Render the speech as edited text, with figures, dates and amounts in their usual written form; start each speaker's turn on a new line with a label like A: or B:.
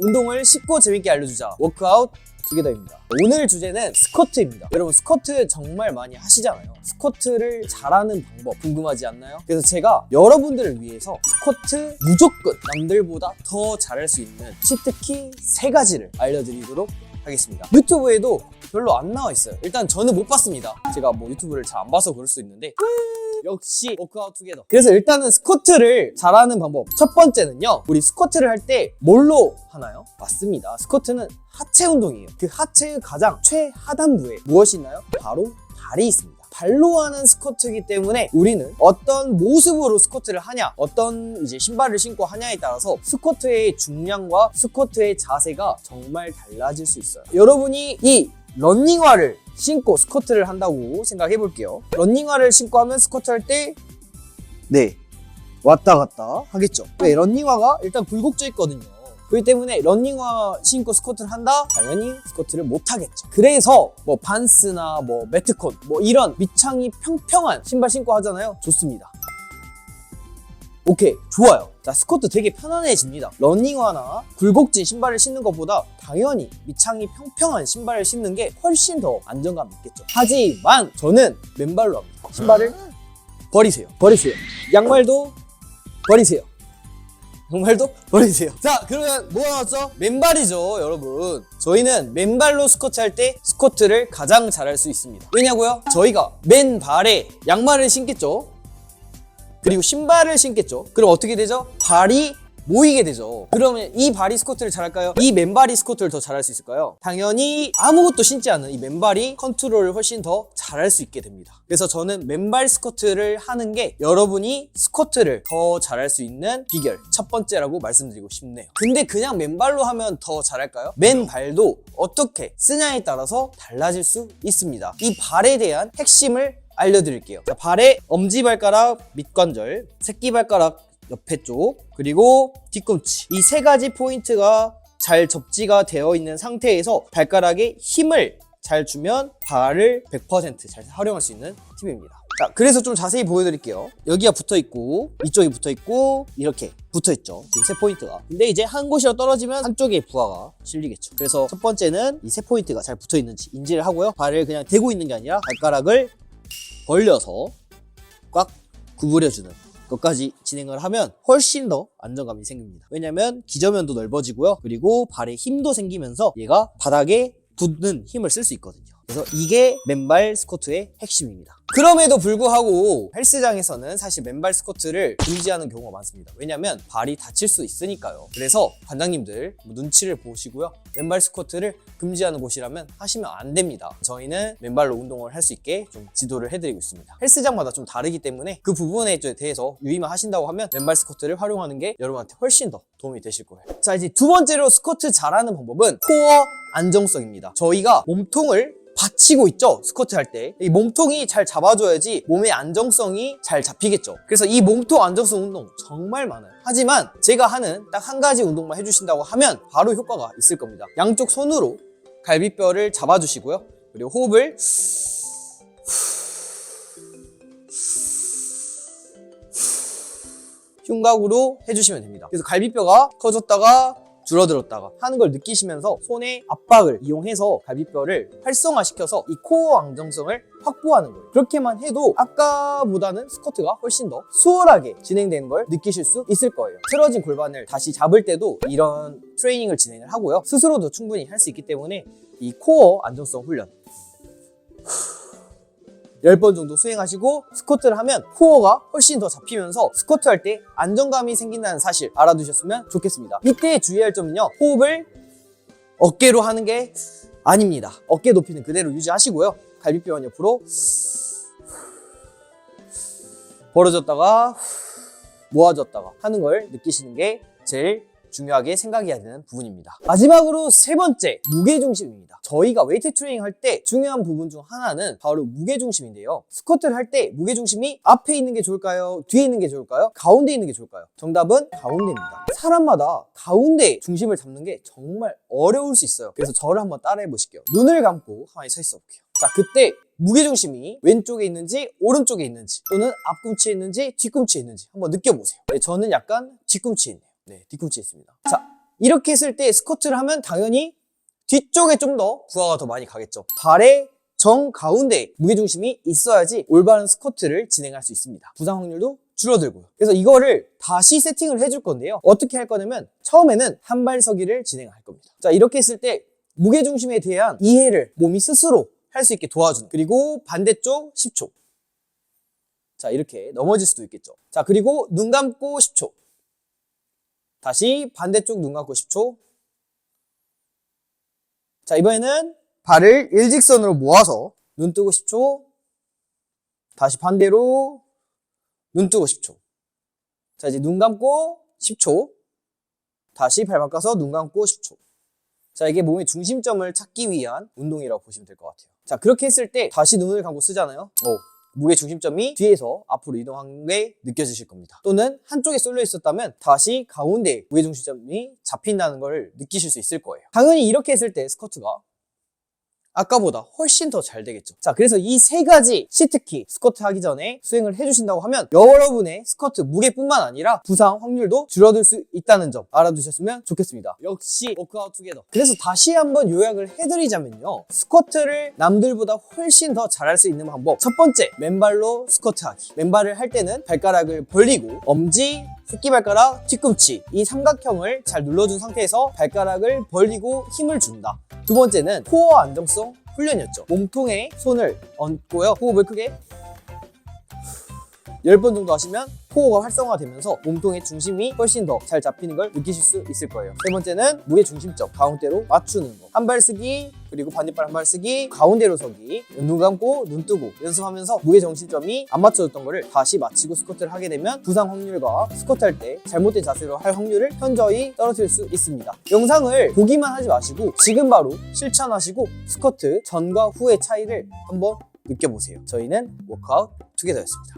A: 운동을 쉽고 재밌게 알려주자. 워크아웃 투게더입니다. 오늘 주제는 스쿼트입니다. 여러분 스쿼트 정말 많이 하시잖아요. 스쿼트를 잘하는 방법 궁금하지 않나요? 그래서 제가 여러분들을 위해서 스쿼트 무조건 남들보다 더 잘할 수 있는 치트키 3가지를 알려드리도록 하겠습니다. 유튜브에도 별로 안 나와 있어요. 일단 저는 못 봤습니다. 제가 뭐 유튜브를 잘 안 봐서 그럴 수 있는데 역시 워크아웃 투게더. 그래서 일단은 스쿼트를 잘하는 방법 첫 번째는요, 우리 스쿼트를 할 때 뭘로 하나요? 맞습니다. 스쿼트는 하체 운동이에요. 그 하체의 가장 최하단부에 무엇이 있나요? 바로 발이 있습니다. 발로 하는 스쿼트이기 때문에 우리는 어떤 모습으로 스쿼트를 하냐, 어떤 이제 신발을 신고 하냐에 따라서 스쿼트의 중량과 스쿼트의 자세가 정말 달라질 수 있어요. 여러분이 이 러닝화를 신고 스쿼트를 한다고 생각해 볼게요. 러닝화를 신고 하면 스쿼트 할 때 왔다 갔다 하겠죠. 왜? 러닝화가 일단 굴곡져 있거든요. 그렇기 때문에 러닝화 신고 스쿼트를 한다? 당연히 스쿼트를 못 하겠죠. 그래서 뭐 반스나 뭐 매트콘 뭐 이런 밑창이 평평한 신발 신고 하잖아요. 좋습니다. 오케이, 좋아요. 자, 스쿼트 되게 편안해집니다. 러닝화나 굴곡진 신발을 신는 것보다 당연히 밑창이 평평한 신발을 신는 게 훨씬 더 안정감 있겠죠. 하지만 저는 맨발로 합니다. 신발을 버리세요. 양말도 버리세요. 양말도 버리세요. 자, 그러면 뭐가 나왔죠? 맨발이죠, 여러분. 저희는 맨발로 스쿼트 할 때 스쿼트를 가장 잘할 수 있습니다. 왜냐고요? 저희가 맨발에 양말을 신겠죠. 그리고 신발을 신겠죠. 그럼 어떻게 되죠? 발이 모이게 되죠. 그러면 이 발이 스쿼트를 잘할까요? 이 맨발이 스쿼트를 더 잘할 수 있을까요? 당연히 아무것도 신지 않은 이 맨발이 컨트롤을 훨씬 더 잘할 수 있게 됩니다. 그래서 저는 맨발 스쿼트를 하는 게 여러분이 스쿼트를 더 잘할 수 있는 비결 첫 번째라고 말씀드리고 싶네요. 근데 그냥 맨발로 하면 더 잘할까요? 맨발도 어떻게 쓰냐에 따라서 달라질 수 있습니다. 이 발에 대한 핵심을 알려드릴게요. 자, 발의 엄지발가락 밑관절, 새끼발가락 옆에 쪽, 그리고 뒤꿈치, 이 3가지 포인트가 잘 접지가 되어 있는 상태에서 발가락에 힘을 잘 주면 발을 100% 잘 활용할 수 있는 팁입니다. 자, 그래서 좀 자세히 보여드릴게요. 여기가 붙어있고 이쪽이 붙어있고 이렇게 붙어있죠. 지금 3포인트가. 근데 이제 한 곳이라 떨어지면 한쪽에 부하가 실리겠죠. 그래서 첫 번째는 이 3포인트가 잘 붙어있는지 인지를 하고요. 발을 그냥 대고 있는 게 아니라 발가락을 벌려서 꽉 구부려주는 것까지 진행을 하면 훨씬 더 안정감이 생깁니다. 왜냐면 기저면도 넓어지고요. 그리고 발에 힘도 생기면서 얘가 바닥에 붙는 힘을 쓸 수 있거든요. 그래서 이게 맨발 스쿼트의 핵심입니다. 그럼에도 불구하고 헬스장에서는 사실 맨발 스쿼트를 금지하는 경우가 많습니다. 왜냐면 발이 다칠 수 있으니까요. 그래서 관장님들 눈치를 보시고요. 맨발 스쿼트를 금지하는 곳이라면 하시면 안 됩니다. 저희는 맨발로 운동을 할 수 있게 좀 지도를 해드리고 있습니다. 헬스장마다 좀 다르기 때문에 그 부분에 대해서 유의만 하신다고 하면 맨발 스쿼트를 활용하는 게 여러분한테 훨씬 더 도움이 되실 거예요. 자, 이제 두 번째로 스쿼트 잘하는 방법은 코어 안정성입니다. 저희가 몸통을 받치고 있죠, 스쿼트 할 때. 이 몸통이 잘 잡아줘야지 몸의 안정성이 잘 잡히겠죠. 그래서 이 몸통 안정성 운동 정말 많아요. 하지만 제가 하는 딱 한 가지 운동만 해주신다고 하면 바로 효과가 있을 겁니다. 양쪽 손으로 갈비뼈를 잡아주시고요. 그리고 호흡을 흉곽으로 해주시면 됩니다. 그래서 갈비뼈가 커졌다가 줄어들었다가 하는 걸 느끼시면서 손의 압박을 이용해서 갈비뼈를 활성화시켜서 이 코어 안정성을 확보하는 거예요. 그렇게만 해도 아까보다는 스쿼트가 훨씬 더 수월하게 진행되는 걸 느끼실 수 있을 거예요. 틀어진 골반을 다시 잡을 때도 이런 트레이닝을 진행을 하고요. 스스로도 충분히 할 수 있기 때문에 이 코어 안정성 훈련 10번 정도 수행하시고 스쿼트를 하면 코어가 훨씬 더 잡히면서 스쿼트 할 때 안정감이 생긴다는 사실 알아두셨으면 좋겠습니다. 이때 주의할 점은요, 호흡을 어깨로 하는 게 아닙니다. 어깨 높이는 그대로 유지하시고요. 갈비뼈 옆으로 벌어졌다가 모아졌다가 하는 걸 느끼시는 게 제일 중요하게 생각해야 되는 부분입니다. 마지막으로 3번째, 무게중심입니다. 저희가 웨이트 트레이닝 할 때 중요한 부분 중 하나는 바로 무게중심인데요. 스쿼트를 할 때 무게중심이 앞에 있는 게 좋을까요? 뒤에 있는 게 좋을까요? 가운데 있는 게 좋을까요? 정답은 가운데입니다. 사람마다 가운데 중심을 잡는 게 정말 어려울 수 있어요. 그래서 저를 한번 따라해 보실게요. 눈을 감고 가만히 서 있어 볼게요. 자, 그때 무게중심이 왼쪽에 있는지 오른쪽에 있는지 또는 앞꿈치에 있는지 뒤꿈치에 있는지 한번 느껴보세요. 네, 저는 약간 뒤꿈치에 있네요. 네, 뒤꿈치에 있습니다. 자, 이렇게 했을 때 스쿼트를 하면 당연히 뒤쪽에 좀 더 부하가 더 많이 가겠죠. 발의 정 가운데 무게중심이 있어야지 올바른 스쿼트를 진행할 수 있습니다. 부상 확률도 줄어들고요. 그래서 이거를 다시 세팅을 해줄 건데요. 어떻게 할 거냐면 처음에는 한 발 서기를 진행할 겁니다. 자, 이렇게 했을 때 무게중심에 대한 이해를 몸이 스스로 할 수 있게 도와주는, 그리고 반대쪽 10초. 자, 이렇게 넘어질 수도 있겠죠. 자, 그리고 눈 감고 10초. 다시 반대쪽 눈 감고 10초. 자, 이번에는 발을 일직선으로 모아서 눈 뜨고 10초. 다시 반대로 눈 뜨고 10초. 자, 이제 눈 감고 10초. 다시 발 바꿔서 눈 감고 10초. 자, 이게 몸의 중심점을 찾기 위한 운동이라고 보시면 될 것 같아요. 자, 그렇게 했을 때 다시 눈을 감고 쓰잖아요. 무게 중심점이 뒤에서 앞으로 이동한 게 느껴지실 겁니다. 또는 한쪽에 쏠려 있었다면 다시 가운데 무게 중심점이 잡힌다는 걸 느끼실 수 있을 거예요. 당연히 이렇게 했을 때 스쿼트가 아까보다 훨씬 더 잘 되겠죠. 자, 그래서 이 세 가지 시트키 스쿼트 하기 전에 수행을 해주신다고 하면 여러분의 스쿼트 무게뿐만 아니라 부상 확률도 줄어들 수 있다는 점 알아두셨으면 좋겠습니다. 역시 워크아웃 투게더. 그래서 다시 한번 요약을 해드리자면요, 스쿼트를 남들보다 훨씬 더 잘할 수 있는 방법, 첫 번째, 맨발로 스쿼트 하기. 맨발을 할 때는 발가락을 벌리고 엄지, 새끼발가락, 뒤꿈치 이 삼각형을 잘 눌러준 상태에서 발가락을 벌리고 힘을 준다. 두 번째는 코어 안정성 훈련이었죠. 몸통에 손을 얹고요, 호흡을 크게 10번 정도 하시면 코어가 활성화되면서 몸통의 중심이 훨씬 더 잘 잡히는 걸 느끼실 수 있을 거예요. 세 번째는 무게 중심점 가운데로 맞추는 거. 한 발 쓰기, 그리고 반대발 한 발 쓰기, 가운데로 서기, 눈 감고 눈 뜨고 연습하면서 무게 중심점이 안 맞춰졌던 거를 다시 맞추고 스쿼트를 하게 되면 부상 확률과 스쿼트 할 때 잘못된 자세로 할 확률을 현저히 떨어뜨릴 수 있습니다. 영상을 보기만 하지 마시고 지금 바로 실천하시고 스쿼트 전과 후의 차이를 한번 느껴보세요. 저희는 워크아웃 투게더였습니다.